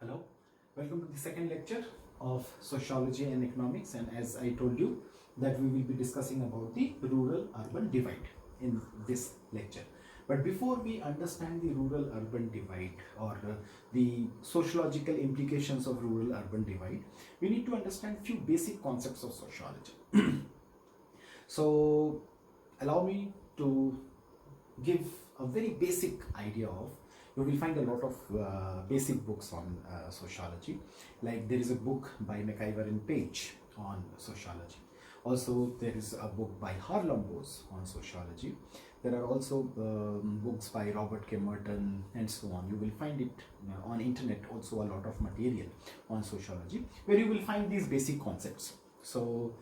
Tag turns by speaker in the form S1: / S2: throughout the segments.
S1: Hello, welcome to the second lecture of Sociology and Economics, and as I told you that we will be discussing about the rural-urban divide in this lecture. But before we understand the rural-urban divide or the sociological implications of rural-urban divide, we need to understand few basic concepts of sociology. So allow me to give a very basic idea of. You will find a lot of basic books on sociology. Like there is a book by McIver and Page on sociology. Also, there is a book by Harlan Bose on sociology. There are also books by Robert K. Merton and so on. You will find it on internet also a lot of material on sociology where you will find these basic concepts. So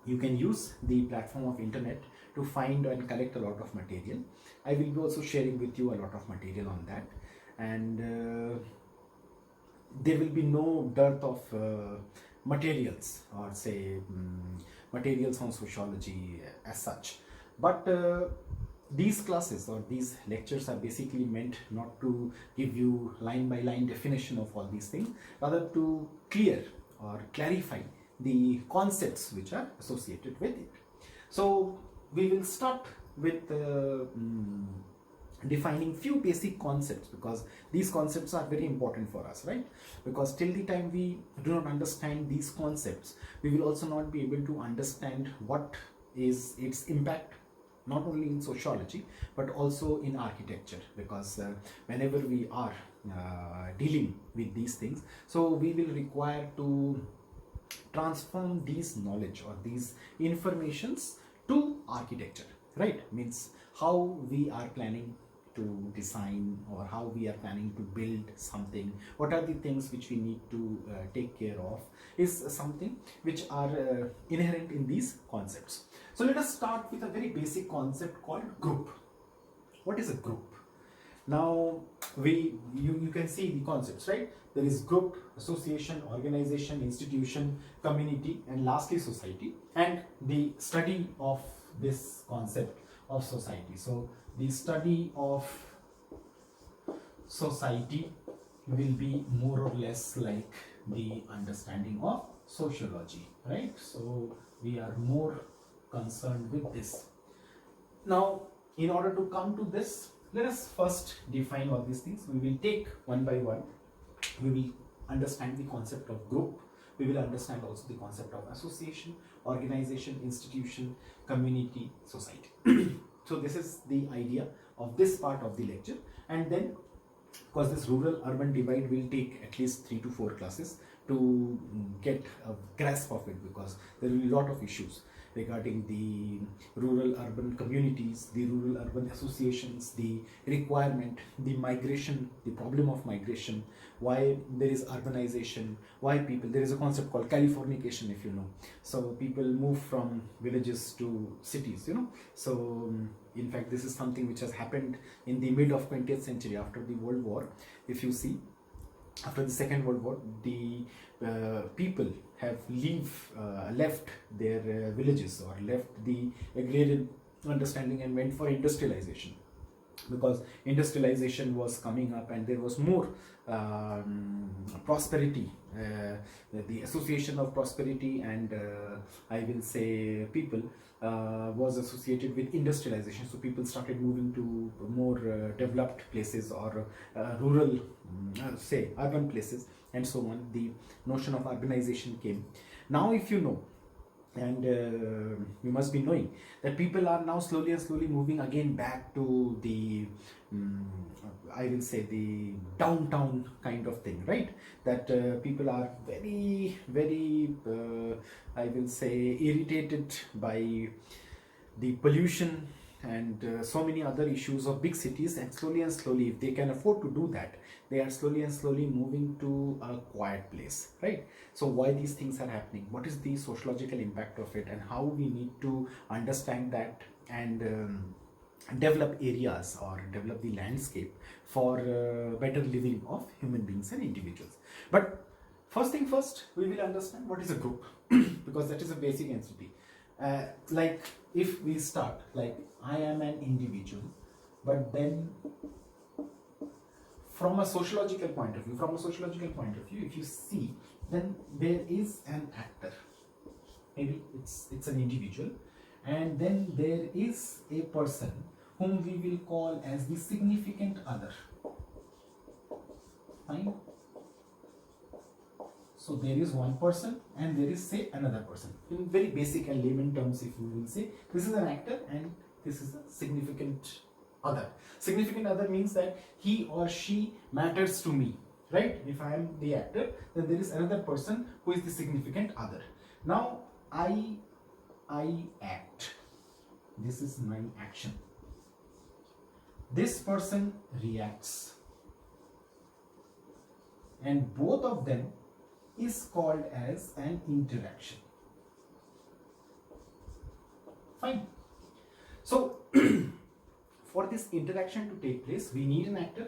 S1: you can use the platform of internet to find and collect a lot of material. I will be also sharing with you a lot of material on that, and there will be no dearth of materials or say materials on sociology as such. But these classes or these lectures are basically meant not to give you line by line definition of all these things, rather to clear or clarify the concepts which are associated with it. So we will start with defining few basic concepts, because these concepts are very important for us, right? Because till the time we do not understand these concepts, we will also not be able to understand what is its impact not only in sociology but also in architecture, because whenever we are dealing with these things, so we will require to transform these knowledge or these informations to architecture, right? Means how we are planning to design or how we are planning to build something, what are the things which we need to take care of, is something which are inherent in these concepts. So let us start with a very basic concept called group. What is a group? Now you can see the concepts, right? There is group, association, organization, institution, community, and lastly society, and the study of this concept of society. So the study of society will be more or less like the understanding of sociology, right? So we are more concerned with this. Now, in order to come to this, let us first define all these things. We will take one by one. We will understand the concept of group. We will understand also the concept of association, organization, institution, community, society. So this is the idea of this part of the lecture. And then, because this rural-urban divide will take at least 3 to 4 classes to get a grasp of it, because there will be a lot of issues regarding the rural-urban communities, the rural-urban associations, the requirement, the migration, the problem of migration, why there is urbanization, why people, there is a concept called Californication, if you know. So people move from villages to cities, you know. So in fact, this is something which has happened in the mid of 20th century after the World War. If you see, after the Second World War, the people have left their villages or left the agrarian understanding and went for industrialization, because industrialization was coming up and there was more prosperity, the association of prosperity and I will say people was associated with industrialization. So people started moving to more developed places or rural, say urban places and so on. The notion of urbanization came. Now if you know, and you must be knowing that people are now slowly and slowly moving again back to the I will say the downtown kind of thing, right? That people are very I will say irritated by the pollution and so many other issues of big cities, and slowly if they can afford to do that, they are slowly moving to a quiet place, right? So why these things are happening, what is the sociological impact of it, and how we need to understand that and develop areas or develop the landscape for better living of human beings and individuals. But first thing first, we will understand what is a group because that is a basic entity. Like if we start like I am an individual, but then from a sociological point of view, if you see, then there is an actor. Maybe it's an individual, and then there is a person whom we will call as the significant other. Fine. So there is one person and there is, say, another person. In very basic and layman terms, if we will say, this is an actor and this is a significant other. Significant other means that he or she matters to me, right? If I am the actor, then there is another person who is the significant other. Now I act. This is my action. This person reacts. And both of them is called as an interaction. Fine. So for this interaction to take place, we need an actor,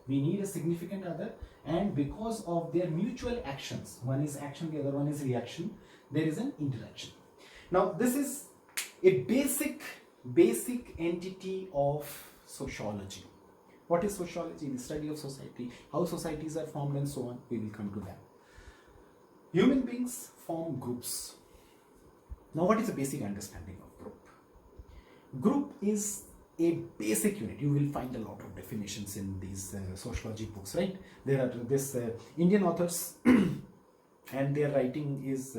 S1: we need a significant other, and because of their mutual actions, one is action, the other one is reaction, there is an interaction. Now this is a basic entity of sociology. What is sociology? The study of society, how societies are formed and so on. We will come to that. Human beings form groups. Now what is the basic understanding of group? Group is a basic unit. You will find a lot of definitions in these sociology books, right? There are this Indian authors and their writing is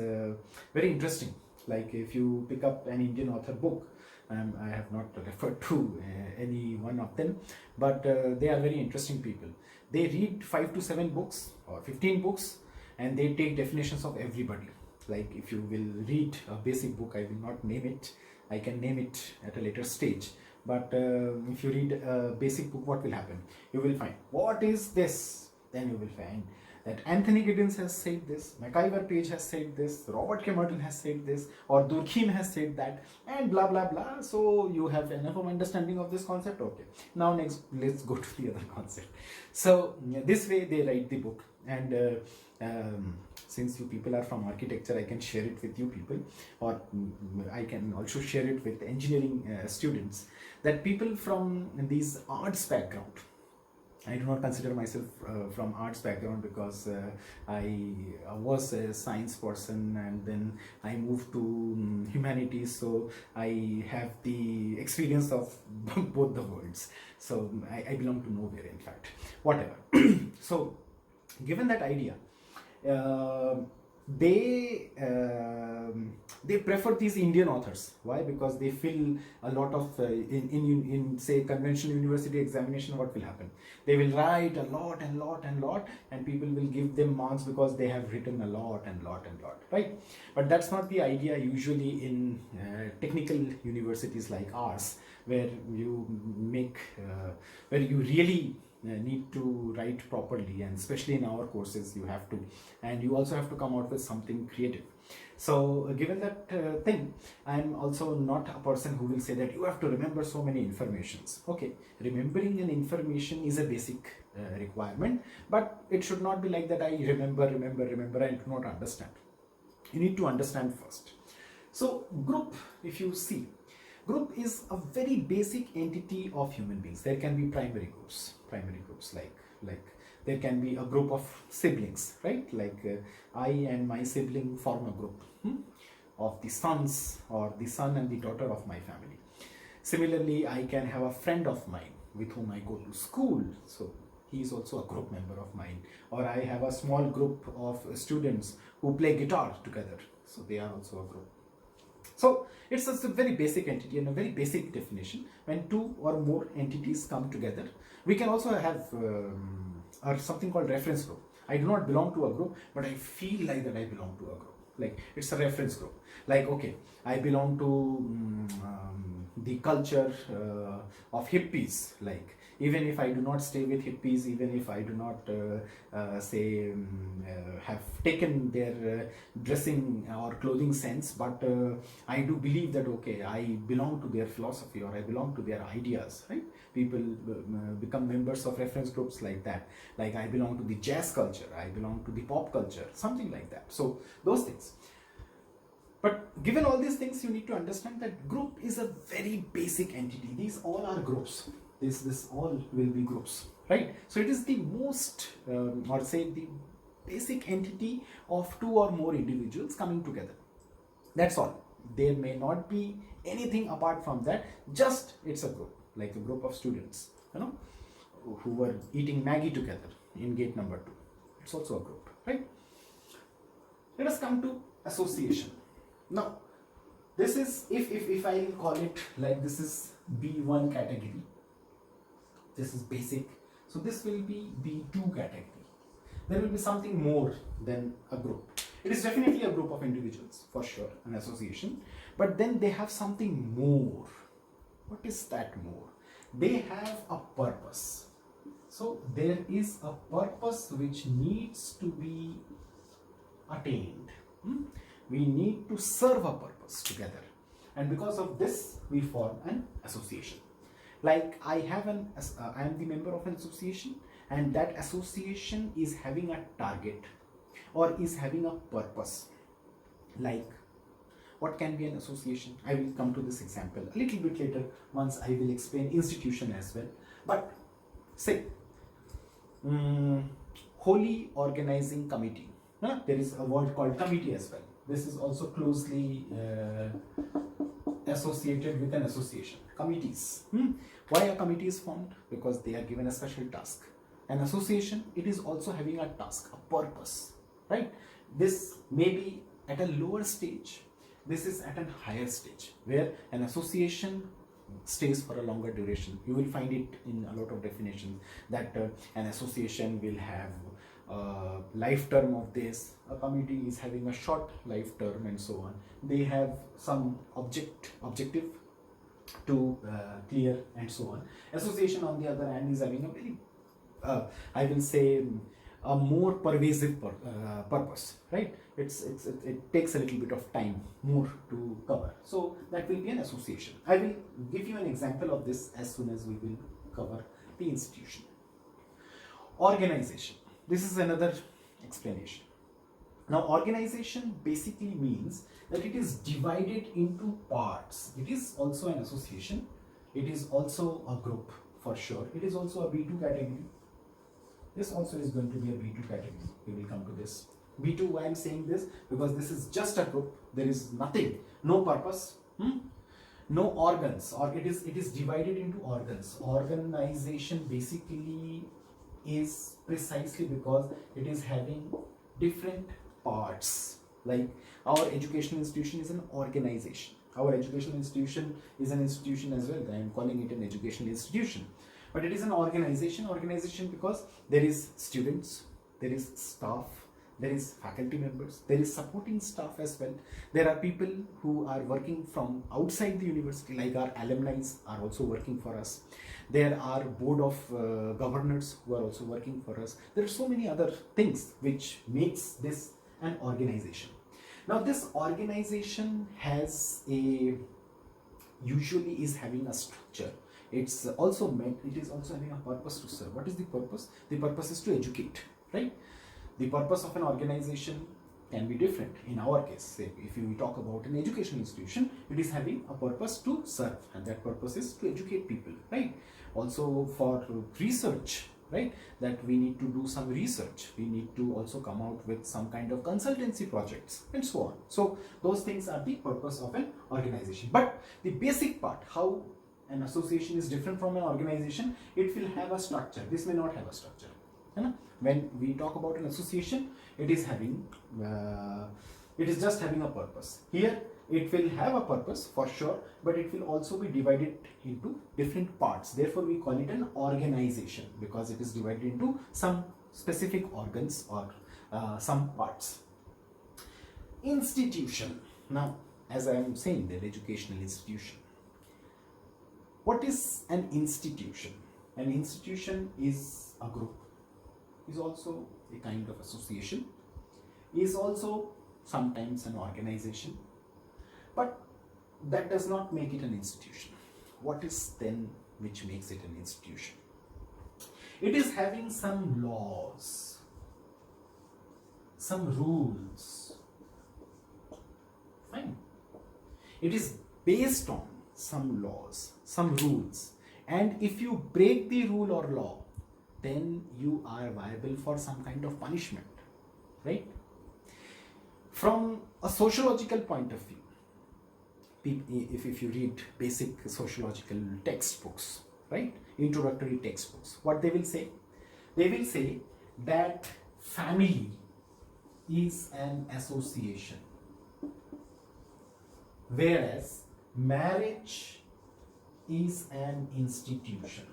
S1: very interesting. Like if you pick up an Indian author book, I have not referred to any one of them, but they are very interesting people. They read 5 to 7 books or 15 books and they take definitions of everybody. Like if you will read a basic book, I will not name it, I can name it at a later stage. But if you read a basic book, what will happen? You will find, what is this? Then you will find that Anthony Giddens has said this, MacIver Page has said this, Robert K. Merton has said this, or Durkheim has said that, and blah blah blah. So you have enough of understanding of this concept. Okay, now next let's go to the other concept. So this way they write the book, and since you people are from architecture, I can share it with you people, or I can also share it with engineering students, that people from these arts background, I do not consider myself from arts background because I was a science person and then I moved to humanities, so I have the experience of both the worlds. So I belong to nowhere, in fact, whatever. So given that idea, they prefer these Indian authors. Why? Because they fill a lot of in say conventional university examination. What will happen? They will write a lot, and people will give them marks because they have written a lot, right? But that's not the idea usually in technical universities like ours, where you make where you really need to write properly, and especially in our courses you have to, and you also have to come out with something creative. So given that thing, I'm also not a person who will say that you have to remember so many informations. Okay, remembering an information is a basic requirement, but it should not be like that I remember and do not understand. You need to understand first. So group, if you see, group is a very basic entity of human beings. There can be primary groups like there can be a group of siblings, right? Like I and my sibling form a group of the sons, or the son and the daughter of my family. Similarly, I can have a friend of mine with whom I go to school, so he is also a group member of mine. Or I have a small group of students who play guitar together, so they are also a group. So it's a very basic entity and a very basic definition. When two or more entities come together, we can also have something called reference group. I do not belong to a group, but I feel like that I belong to a group. Like it's a reference group. Like, okay, I belong to the culture of hippies. Like, even if I do not stay with hippies, even if I do not have taken their dressing or clothing sense, but I do believe that, okay, I belong to their philosophy, or I belong to their ideas, right? People become members of reference groups like that. Like, I belong to the jazz culture, I belong to the pop culture, something like that. So those things. But given all these things, you need to understand that group is a very basic entity. These all are groups. This all will be groups, right? So it is the most or say the basic entity of two or more individuals coming together. That's all. There may not be anything apart from that. Just it's a group, like a group of students, who were eating Maggie together in gate number 2. It's also a group, right? Let us come to association. Now, this is, if I call it like, this is B1 category. This is basic. So this will be B2 category. There will be something more than a group. It is definitely a group of individuals, for sure, an association. But then they have something more. What is that more? They have a purpose. So there is a purpose which needs to be attained. We need to serve a purpose together. And because of this, we form an association. Like I am the member of an association, and that association is having a target or is having a purpose. Like, what can be an association? I will come to this example a little bit later once I will explain institution as well. But say, Holy Organizing Committee. There is a word called committee as well. This is also closely associated with an association. Committees. Why a committee is formed? Because they are given a special task. An association, it is also having a task, a purpose, right? This may be at a lower stage. This is at a higher stage, where an association stays for a longer duration. You will find it in a lot of definitions that an association will have a life term of this, a committee is having a short life term, and so on. They have some objective to clear, and so on. Association, on the other hand, is having a very I will say a more pervasive purpose, right? It takes a little bit of time more to cover. So that will be an association. I will give you an example of this as soon as we will cover the institution. Organization. This is another explanation. Now, organization basically means that it is divided into parts. It is also an association. It is also a group, for sure. It is also a B2 category. This also is going to be a B2 category. We will come to this. B2, why I am saying this? Because this is just a group. There is nothing, no purpose, no organs, or it is divided into organs. Organization basically is precisely because it is having different parts. Like our educational institution is an organization. Our educational institution is an institution as well. I am calling it an educational institution. But it is an organization because there is students, there is staff, there is faculty members, there is supporting staff as well. There are people who are working from outside the university, like our alumni are also working for us. There are board of governors who are also working for us. There are so many other things which makes this an organization. Now this organization usually is having a structure. It is also having a purpose to serve. What is the purpose? The purpose is to educate, right? The purpose of an organization can be different. In our case, say, if we talk about an educational institution, it is having a purpose to serve, and that purpose is to educate people, right? Also for research, right? That we need to do some research. We need to also come out with some kind of consultancy projects, and so on. So those things are the purpose of an organization. But the basic part, how an association is different from an organization, it will have a structure. This may not have a structure. When we talk about an association, it is just having a purpose. Here it will have a purpose for sure, but it will also be divided into different parts. Therefore we call it an organization, because it is divided into some specific organs or some parts. Institution. Now, as I am saying, that educational institution. What is an institution? An institution is a group, is also a kind of association, is also sometimes an organization, but that does not make it an institution. What is then which makes it an institution? It is having some laws, some rules. Fine. It is based on some laws, some rules, and if you break the rule or law, then you are liable for some kind of punishment, right? From a sociological point of view, if you read basic sociological textbooks, right, introductory textbooks, what they will say? They will say that family is an association, whereas marriage is an institution.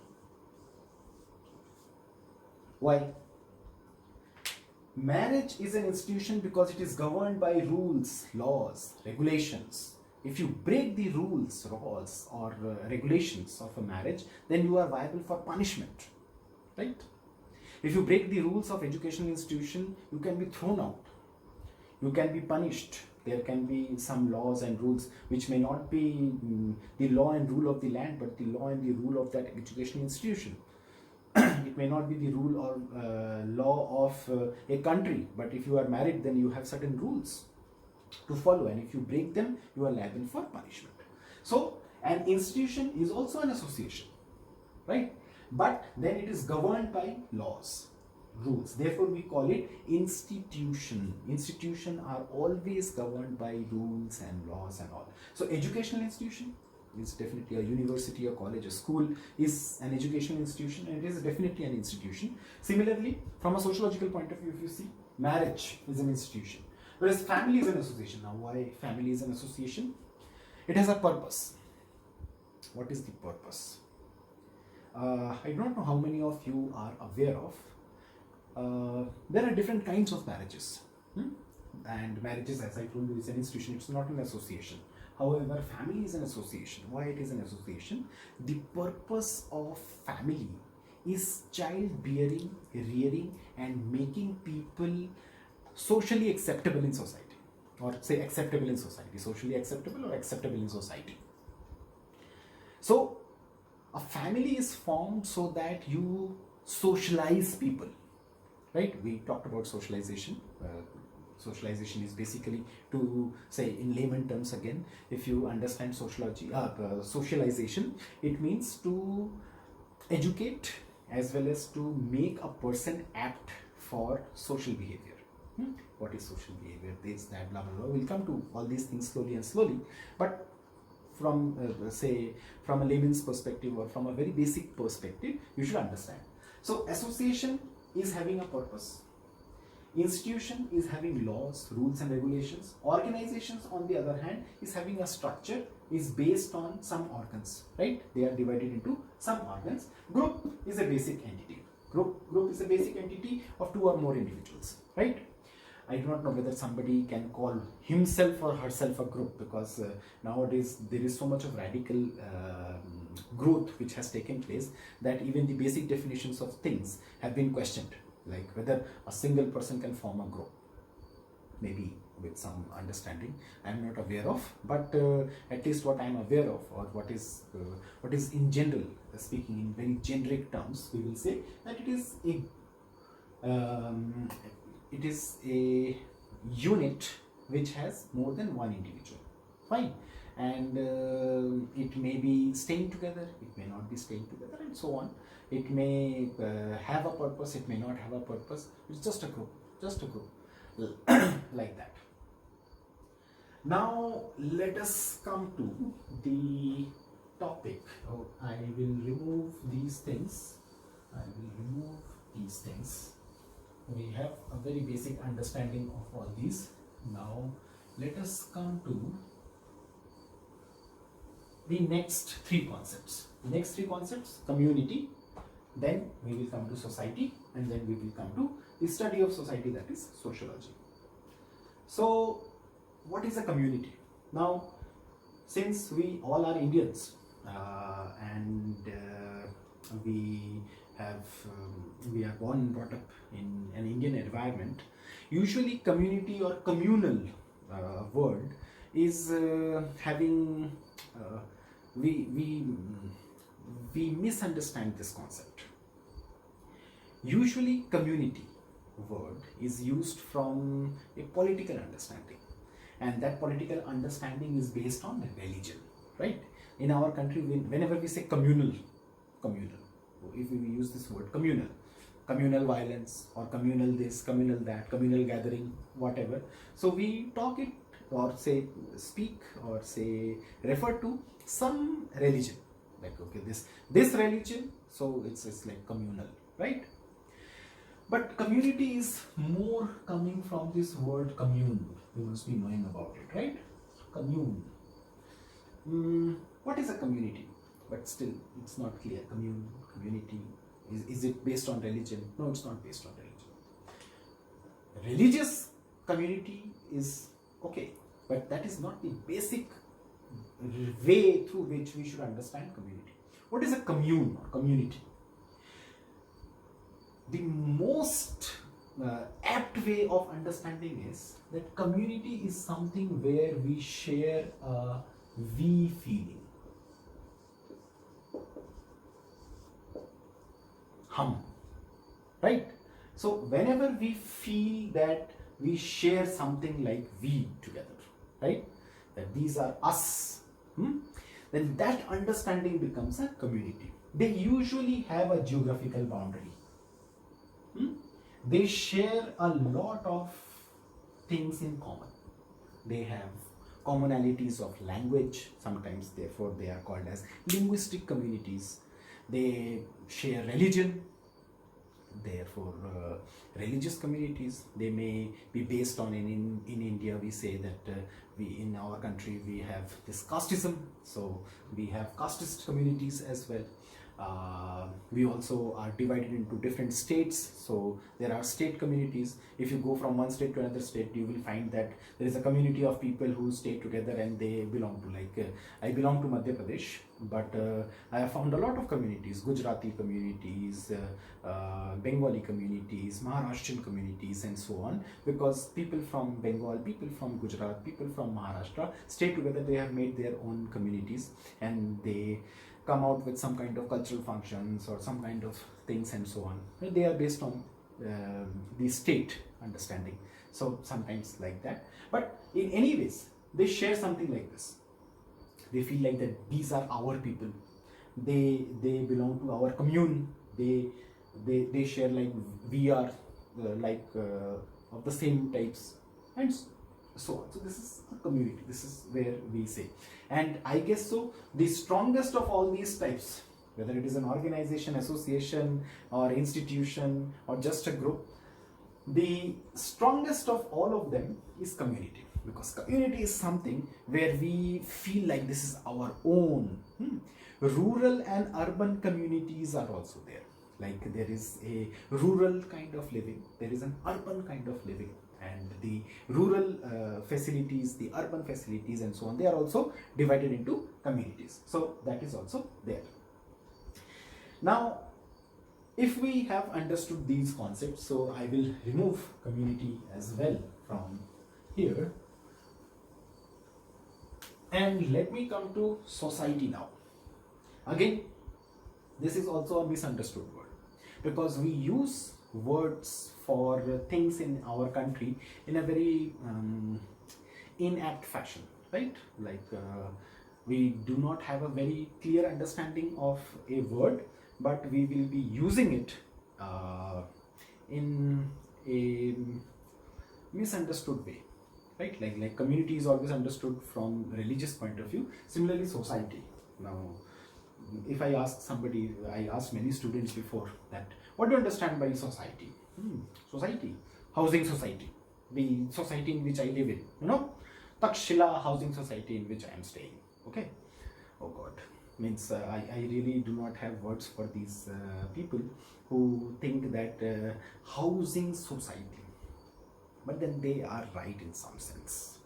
S1: Why? Marriage is an institution because it is governed by rules, laws, regulations. If you break the rules, laws, or regulations of a marriage, then you are liable for punishment, right? If you break the rules of educational institution, you can be thrown out. You can be punished. There can be some laws and rules which may not be the law and rule of the land, but the law and the rule of that educational institution. It may not be the rule or law of a country, but if you are married, then you have certain rules to follow, and if you break them, you are liable for punishment. So an institution is also an association, right? But then it is governed by laws, rules. Therefore we call it institution. Institution are always governed by rules and laws and all. So educational institution is definitely a university, a college, a school is an educational institution, and it is definitely an institution. Similarly, from a sociological point of view, if you see, marriage is an institution, whereas family is an association. Now, why family is an association? It has a purpose. What is the purpose? I don't know how many of you are aware of. There are different kinds of marriages. And marriages, as I told you, is an institution. It's not an association. However, family is an association. Why it is an association? The purpose of family is childbearing, rearing, and making people socially acceptable in society, or say acceptable in society, socially acceptable or acceptable in society. So a family is formed so that you socialize people, right? We talked about socialization. Socialization is basically, to say in layman terms again, if you understand sociology, socialization, it means to educate as well as to make a person apt for social behavior. What is social behavior? This, that, blah, blah, blah. We'll come to all these things slowly and slowly. But from, say, from a layman's perspective or from a very basic perspective, you should understand. So association is having a purpose. Institution is having laws, rules and regulations. Organizations, on the other hand, is having a structure, is based on some organs, right? They are divided into some organs. Group is a basic entity. Group is a basic entity of two or more individuals, right? I do not know whether somebody can call himself or herself a group, because nowadays there is so much of radical growth which has taken place that even the basic definitions of things have been questioned, like whether a single person can form a group. Maybe with some understanding, I am not aware of, but at least what I am aware of, or what is in general, speaking in very generic terms, we will say that it is a unit which has more than one individual. Fine. And it may be staying together, it may not be staying together, and so on. It may have a purpose, it may not have a purpose. It's just a group, like that. Now let us come to the topic. I will remove these things. We have a very basic understanding of all these. Now let us come to the next three concepts. Community, then we will come to society, and then we will come to the study of society, that is sociology. So what is a community? Now, since we all are Indians and we are born and brought up in an Indian environment, usually community or communal word is having we misunderstand this concept. Usually community word is used from a political understanding, and that political understanding is based on religion, right? In our country, whenever we say communal, if we use this word communal, communal violence or communal this, communal that, communal gathering, whatever. So we talk it or say speak or say refer to some religion, like okay, this religion, so it's like communal, right? But community is more coming from this word commune. You must be knowing about it, right? Commune. What is a community? But still, it's not clear. Commune, community. Is it based on religion? No, it's not based on religion. Religious community is okay, but that is not the basic way through which we should understand community. What is a commune or community? The most apt way of understanding is that community is something where we share a we feeling. Right? So whenever we feel that we share something like we together, right? That these are us, then that understanding becomes a community. They usually have a geographical boundary. They share a lot of things in common. They have commonalities of language, sometimes therefore they are called as linguistic communities. They share religion, therefore religious communities. They may be based on, in India we say that we in our country we have this casteism, so we have casteist communities as well. We also are divided into different states, so there are state communities. If you go from one state to another state, you will find that there is a community of people who stay together and they belong to, like I belong to Madhya Pradesh, but I have found a lot of communities, Gujarati communities, Bengali communities, Maharashtrian communities and so on, because people from Bengal, people from Gujarat, people from Maharashtra stay together. They have made their own communities and they come out with some kind of cultural functions or some kind of things and so on. They are based on the state understanding, so sometimes like that. But in any ways, they share something like this. They feel like that these are our people. They belong to our commune. They share like we are of the same types and so on. So this is a community. This is where we say. And I guess so the strongest of all these types, whether it is an organization, association or institution or just a group, the strongest of all of them is community, because community is something where we feel like this is our own. Rural and urban communities are also there. Like there is a rural kind of living, there is an urban kind of living, and the rural facilities, the urban facilities and so on, they are also divided into communities. So that is also there. Now, if we have understood these concepts, so I will remove community as well from here. And let me come to society now. Again, this is also a misunderstood word, because we use words for things in our country in a very inapt fashion, right? Like we do not have a very clear understanding of a word, but we will be using it in a misunderstood way, right? Like community is always understood from religious point of view. Similarly, society. Now, if I ask somebody, I asked many students before that, what do you understand by society? Society, housing society, the society in which I live in, Takshila housing society in which I am staying. Okay. Oh God. Means I really do not have words for these people who think that housing society, but then they are right in some sense.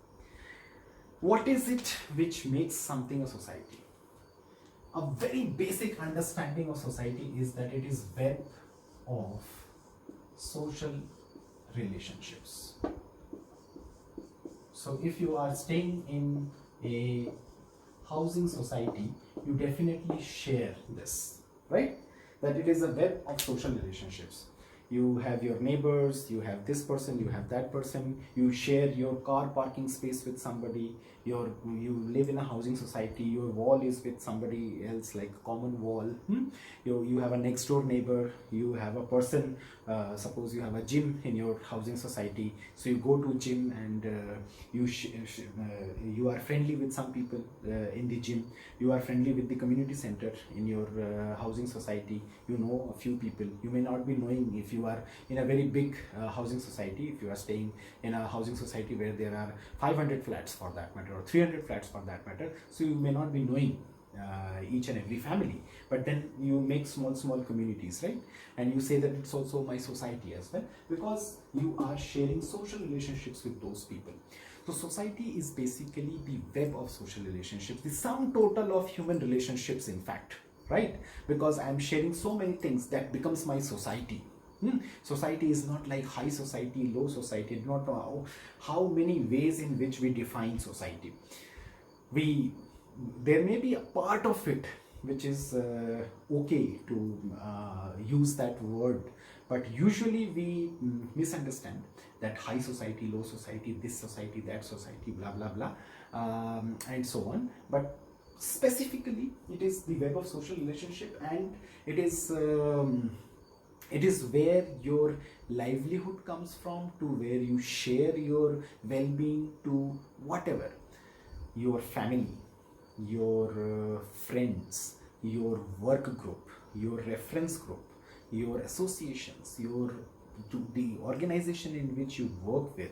S1: What is it which makes something a society? A very basic understanding of society is that it is web of social relationships. So if you are staying in a housing society, you definitely share this, right? That it is a web of social relationships. You have your neighbors, you have this person, you have that person, you share your car parking space with somebody, you live in a housing society, your wall is with somebody else, like common wall. You have a next door neighbor, you have a person, suppose you have a gym in your housing society, so you go to gym and you are friendly with some people in the gym, you are friendly with the community center in your housing society, you know a few people. You may not be knowing if you are in a very big housing society, if you are staying in a housing society where there are 500 flats for that matter, or 300 flats for that matter, so you may not be knowing each and every family, but then you make small communities, right? And you say that it's also my society as well, because you are sharing social relationships with those people. So society is basically the web of social relationships, the sum total of human relationships, in fact, right? Because I am sharing so many things, that becomes my society. Society is not like high society, low society. I do not know how many ways in which we define society. There may be a part of it which is okay to use that word, but usually we misunderstand that high society, low society, this society, that society, blah blah blah, and so on. But specifically, it is the web of social relationship, and it is where your livelihood comes from, to where you share your well-being, to whatever, your family, your friends, your work group, your reference group, your associations, to the organization in which you work with,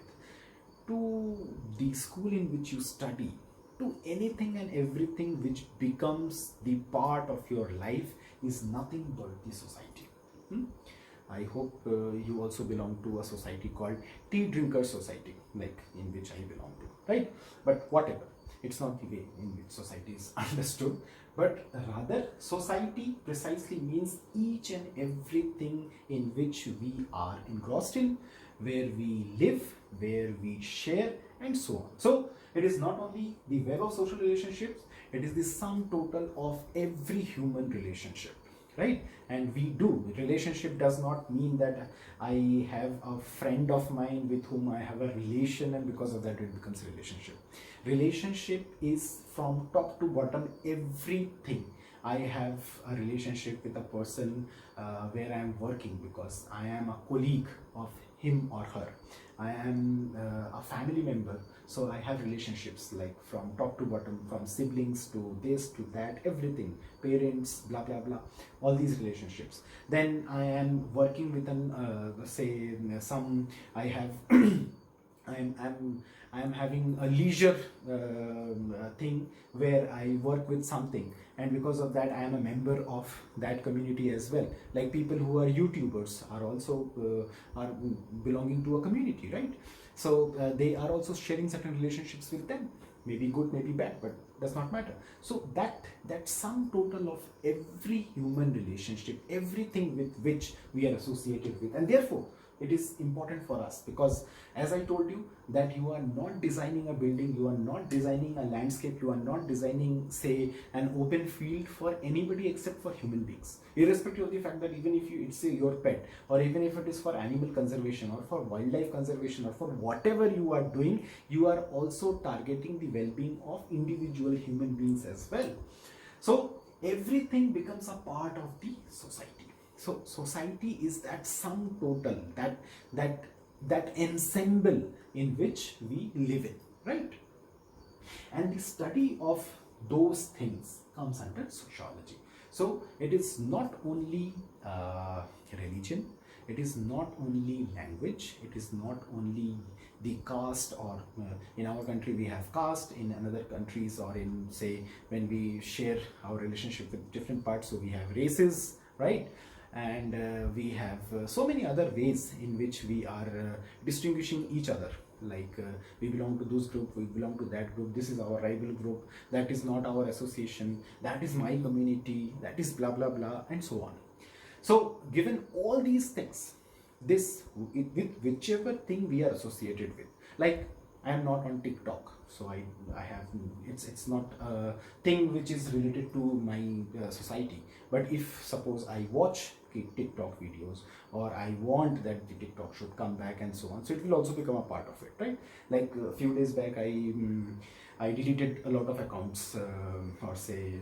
S1: to the school in which you study, to anything and everything which becomes the part of your life, is nothing but the society. I hope you also belong to a society called Tea Drinker Society, like in which I belong to, right? But whatever, it's not the way in which society is understood, but rather society precisely means each and everything in which we are engrossed in, where we live, where we share, and so on. So it is not only the web of social relationships, it is the sum total of every human relationship, right? And we do, relationship does not mean that I have a friend of mine with whom I have a relation and because of that it becomes a relationship. Relationship is from top to bottom everything. I have a relationship with a person where I am working because I am a colleague of him or her. I am a family member, so I have relationships like from top to bottom, from siblings to this to that, everything, parents, blah blah blah, all these relationships. Then I am working with I have I am having a leisure thing where I work with something, and because of that I am a member of that community as well. Like people who are YouTubers are also are belonging to a community, right? So they are also sharing certain relationships with them, maybe good, maybe bad, but does not matter. So that sum total of every human relationship, everything with which we are associated with, and therefore it is important for us, because as I told you that you are not designing a building, you are not designing a landscape, you are not designing, say, an open field for anybody except for human beings, irrespective of the fact that even if it's your pet, or even if it is for animal conservation or for wildlife conservation or for whatever you are doing, you are also targeting the well-being of individual human beings as well. So everything becomes a part of the society. So society is that sum total, that ensemble in which we live in, right? And the study of those things comes under sociology. So it is not only religion, it is not only language, it is not only the caste, or in our country we have caste, in another countries, or in, say, when we share our relationship with different parts, so we have races, right? And we have so many other ways in which we are distinguishing each other, like we belong to this group, we belong to that group, this is our rival group, that is not our association, that is my community, that is blah blah blah, and so on. So given all these things, with whichever thing we are associated with, like I am not on TikTok, so I have, it's not a thing which is related to my society. But if suppose I watch TikTok videos, or I want that the TikTok should come back and so on, so it will also become a part of it, right? Like a few days back, I deleted a lot of accounts, or say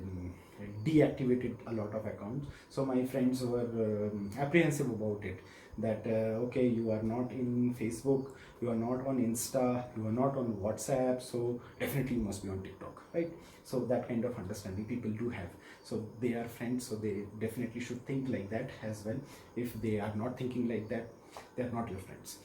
S1: deactivated a lot of accounts. So my friends were apprehensive about it, that okay, you are not in Facebook, you are not on Insta, you are not on WhatsApp, so definitely you must be on TikTok, right? So that kind of understanding people do have. So they are friends, so they definitely should think like that as well. If they are not thinking like that, they are not your friends.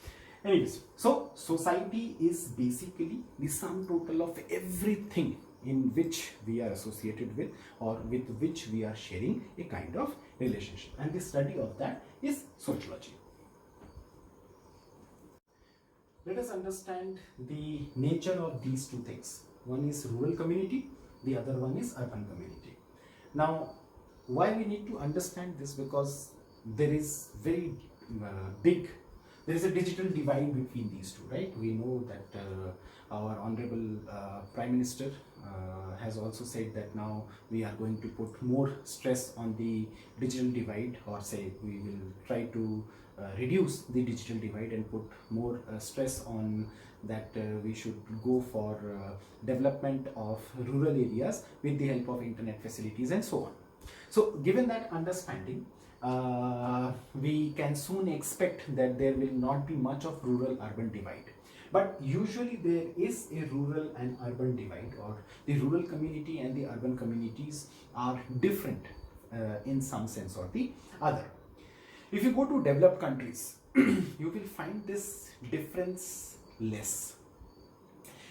S1: Anyways, so society is basically the sum total of everything in which we are associated with, or with which we are sharing a kind of relationship, and the study of that is sociology. Let us understand the nature of these two things. One is rural community, the other one is urban community. Now, why we need to understand this? Because there is very there is a digital divide between these two, right? We know that our honorable Prime Minister has also said that now we are going to put more stress on the digital divide, or say we will try to reduce the digital divide and put more stress on that we should go for development of rural areas with the help of internet facilities and so on. So given that understanding, we can soon expect that there will not be much of rural-urban divide. But usually there is a rural and urban divide, or the rural community and the urban communities are different in some sense or the other. If you go to developed countries, you will find this difference less.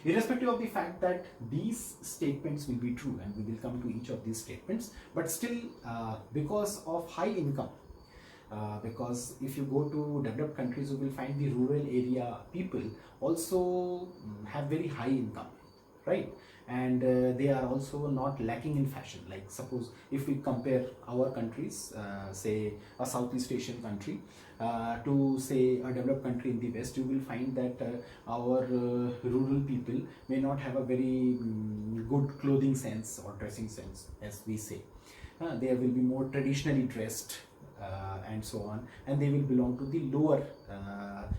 S1: Irrespective of the fact that these statements will be true, and we will come to each of these statements, but still because of high income, because if you go to developed countries, you will find the rural area people also have very high income, right? And they are also not lacking in fashion. Like suppose if we compare our countries, say a Southeast Asian country to say a developed country in the West, you will find that our rural people may not have a very good clothing sense or dressing sense, as we say. They will be more traditionally dressed and so on, and they will belong to the lower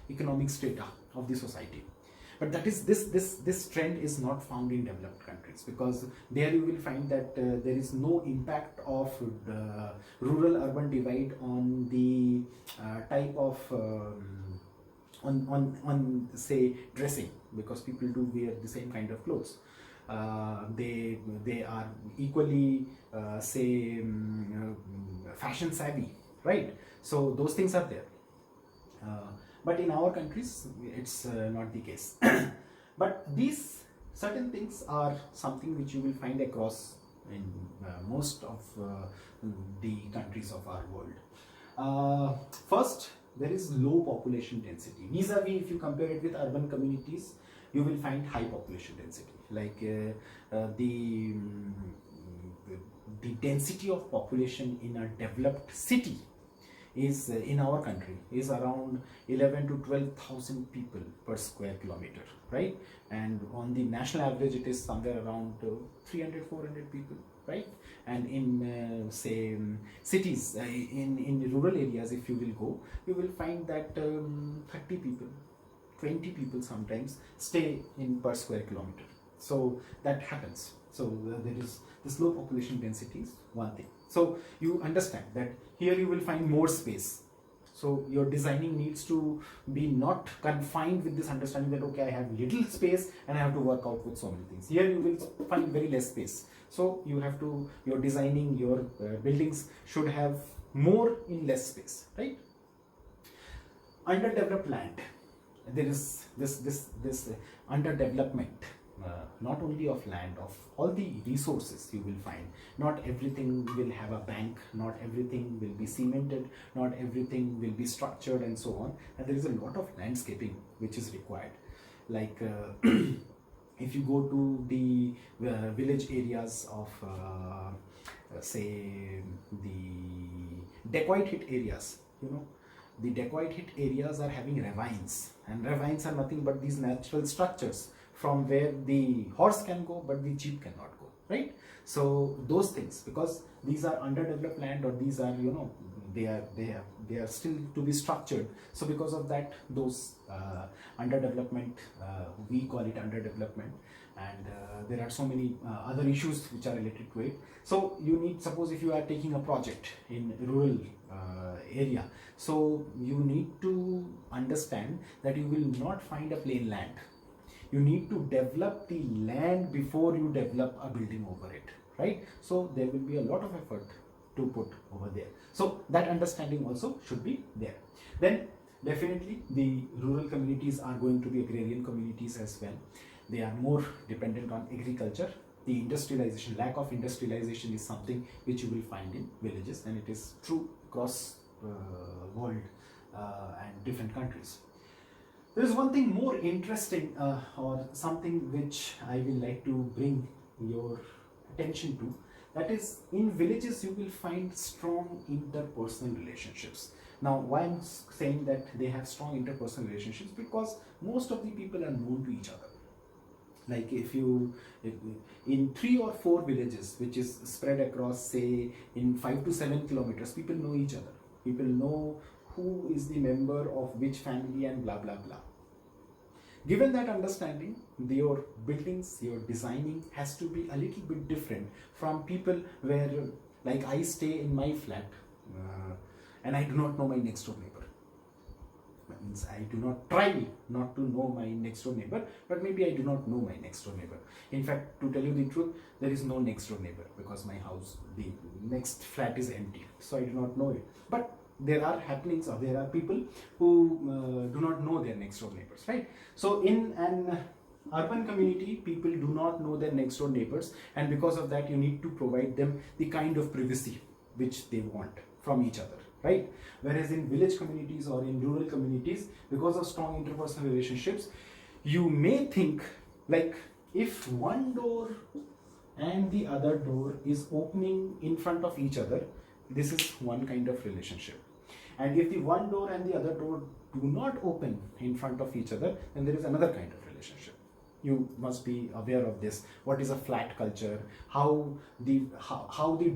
S1: economic strata of the society. But that is this trend is not found in developed countries, because there you will find that there is no impact of the rural-urban divide on the type of on say dressing, because people do wear the same kind of clothes. They are equally say fashion savvy, right? So those things are there. But in our countries, it's not the case. But these certain things are something which you will find across in most of the countries of our world. First, there is low population density. Vis-a-vis, if you compare it with urban communities, you will find high population density. Like the density of population in a developed city is in our country is around 11 to 12,000 people per square kilometer, right? And on the national average, it is somewhere around 300-400 people, right? And in say cities, in rural areas, if you will go, you will find that 30 people, 20 people sometimes stay in per square kilometer. So that happens. So there is this low population density is one thing. So you understand that here you will find more space. So your designing needs to be not confined with this understanding that okay, I have little space and I have to work out with so many things. Here you will find very less space. So you have to, your designing, your buildings should have more in less space, right? Underdeveloped land. There is this underdevelopment. Not only of land, of all the resources you will find. Not everything will have a bank, not everything will be cemented, not everything will be structured and so on. And there is a lot of landscaping which is required. Like if you go to the village areas of say the dacoit hit areas, you know, the dacoit hit areas are having ravines, and ravines are nothing but these natural structures from where the horse can go but the jeep cannot go, right? So those things, because these are underdeveloped land, or these are, you know, they are still to be structured. So because of that, those underdevelopment, we call it underdevelopment, and there are so many other issues which are related to it. So you need, suppose if you are taking a project in rural area, so you need to understand that you will not find a plain land. You need to develop the land before you develop a building over it, right? So there will be a lot of effort to put over there. So that understanding also should be there. Then definitely the rural communities are going to be agrarian communities as well. They are more dependent on agriculture. The industrialization, lack of industrialization is something which you will find in villages, and it is true across world and different countries. There is one thing more interesting, or something which I will like to bring your attention to. That is, in villages you will find strong interpersonal relationships. Now, why I'm saying that they have strong interpersonal relationships? Because most of the people are known to each other. Like if in 3 or 4 villages, which is spread across, say, in 5 to 7 kilometers, people know each other. People know who is the member of which family and blah blah blah. Given that understanding, your buildings, your designing has to be a little bit different from people where, like, I stay in my flat and I do not know my next door neighbor. That means I do not try not to know my next door neighbor, but maybe I do not know my next door neighbor. In fact, to tell you the truth, there is no next door neighbor, because my house, the next flat is empty, so I do not know it. But there are happenings, or there are people who do not know their next door neighbors, right? So in an urban community, people do not know their next door neighbors, and because of that, you need to provide them the kind of privacy which they want from each other, right? Whereas in village communities or in rural communities, because of strong interpersonal relationships, you may think, like, if one door and the other door is opening in front of each other, this is one kind of relationship. And if the one door and the other door do not open in front of each other, then there is another kind of relationship. You must be aware of this. What is a flat culture? How the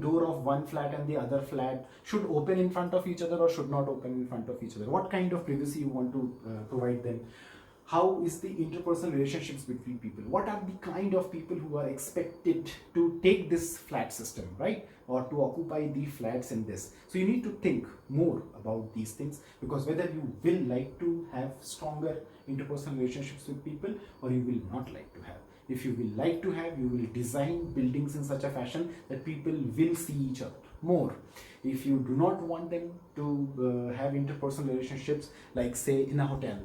S1: door of one flat and the other flat should open in front of each other or should not open in front of each other? What kind of privacy you want to provide them? How is the interpersonal relationships between people? What are the kind of people who are expected to take this flat system, right? Or to occupy the flats in this. So you need to think more about these things, because whether you will like to have stronger interpersonal relationships with people or you will not like to have. If you will like to have, you will design buildings in such a fashion that people will see each other more. If you do not want them to have interpersonal relationships, like say in a hotel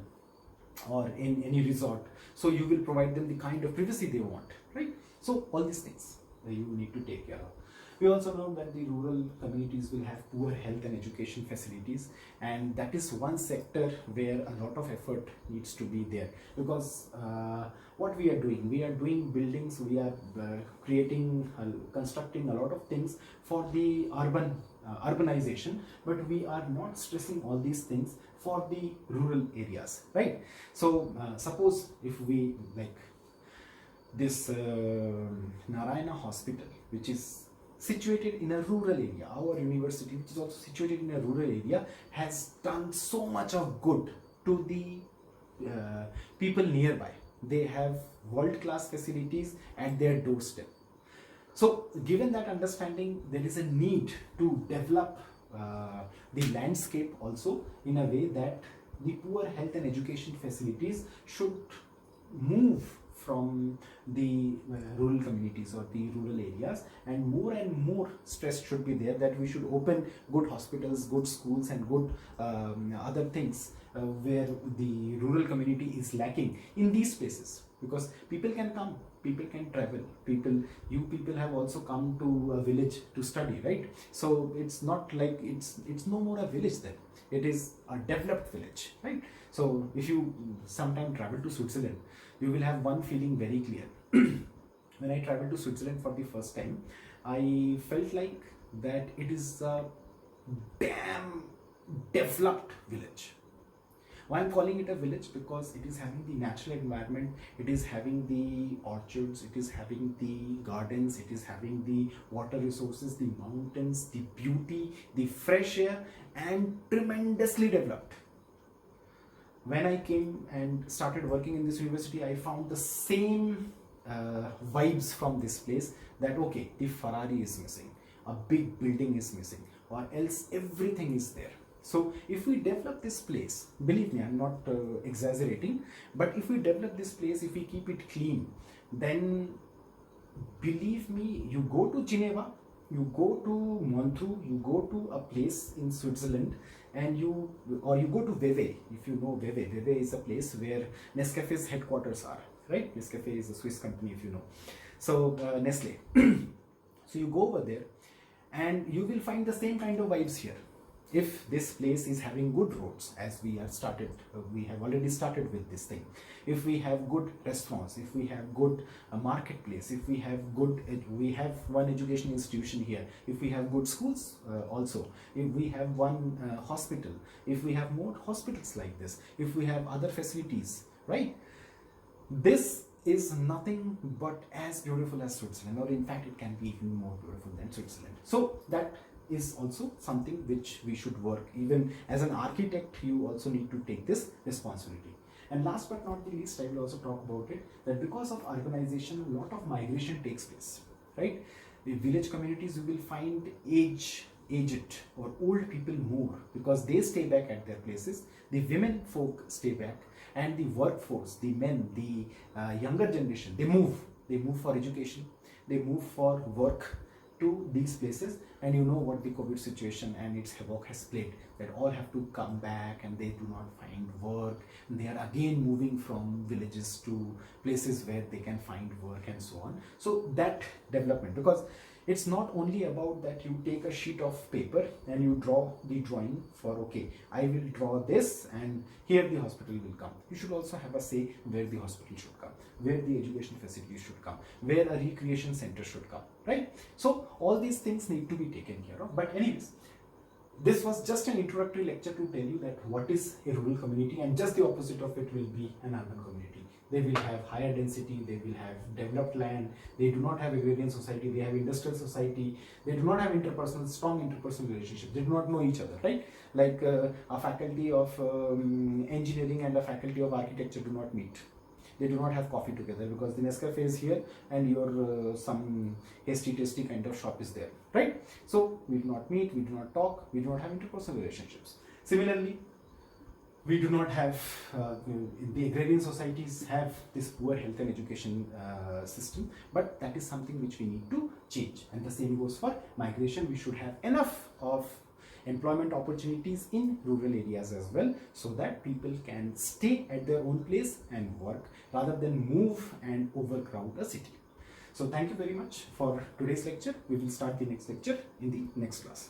S1: or in any resort, so you will provide them the kind of privacy they want, right? So all these things you need to take care of. We also know that the rural communities will have poor health and education facilities, and that is one sector where a lot of effort needs to be there, because what we are doing buildings, we are creating, constructing a lot of things for the urbanization, but we are not stressing all these things for the rural areas, right? So suppose if we, like this Narayana hospital, which is situated in a rural area, our university, which is also situated in a rural area, has done so much of good to the people nearby. They have world-class facilities at their doorstep. So given that understanding, there is a need to develop the landscape also in a way that the poor health and education facilities should move from the rural communities or the rural areas, and more stress should be there that we should open good hospitals, good schools, and good other things where the rural community is lacking in these places, because people can come, people can travel, you people have also come to a village to study, right? So it's not like it's no more a village then, it is a developed village, right? So if you sometime travel to Switzerland, you will have one feeling very clear. When I traveled to Switzerland for the first time, I felt like that it is a damn developed village. Why I'm calling it a village? Because it is having the natural environment, it is having the orchards, it is having the gardens, it is having the water resources, the mountains, the beauty, the fresh air, and tremendously developed. When I came and started working in this university, I found the same vibes from this place, that okay, the Ferrari is missing, a big building is missing, or else everything is there. So if we develop this place, believe me, I'm not exaggerating, but if we develop this place, if we keep it clean, then believe me, you go to Geneva, you go to Montreux, you go to a place in Switzerland, and you go to Vevey. If you know Vevey, Vevey is a place where Nescafe's headquarters are, right? Nescafe is a Swiss company, if you know. So Nestle. So you go over there and you will find the same kind of vibes here. If this place is having good roads, as we have already started with this thing, if we have good restaurants, if we have good marketplace, if we have we have one education institution here, if we have good schools also, if we have one hospital, if we have more hospitals like this, if we have other facilities, right? This is nothing but as beautiful as Switzerland, or in fact it can be even more beautiful than Switzerland. So that is also something which we should work. Even as an architect, you also need to take this responsibility. And last but not the least, I will also talk about it, that because of urbanization, a lot of migration takes place, right? In village communities, you will find aged or old people more, because they stay back at their places. The women folk stay back, and the workforce, the men, the younger generation, they move for education, they move for work to these places. And you know what the COVID situation and its havoc has played, that all have to come back and they do not find work, and they are again moving from villages to places where they can find work and so on. So that development, because it's not only about that you take a sheet of paper and you draw the drawing for, okay, I will draw this and here the hospital will come. You should also have a say where the hospital should come, where the education facilities should come, where a recreation center should come, right? So all these things need to be taken care of. But anyways, this was just an introductory lecture to tell you that what is a rural community, and just the opposite of it will be an urban community. They will have higher density, they will have developed land, they do not have agrarian society, they have industrial society, they do not have strong interpersonal relationships, they do not know each other, right? Like a faculty of engineering and a faculty of architecture do not meet. They do not have coffee together, because the Nescafe is here and your some tasty kind of shop is there, right? So we do not meet, we do not talk, we do not have interpersonal relationships. Similarly, we do not have, the agrarian societies have this poor health and education system, but that is something which we need to change. And the same goes for migration. We should have enough of employment opportunities in rural areas as well, so that people can stay at their own place and work, rather than move and overcrowd a city. So thank you very much for today's lecture. We will start the next lecture in the next class.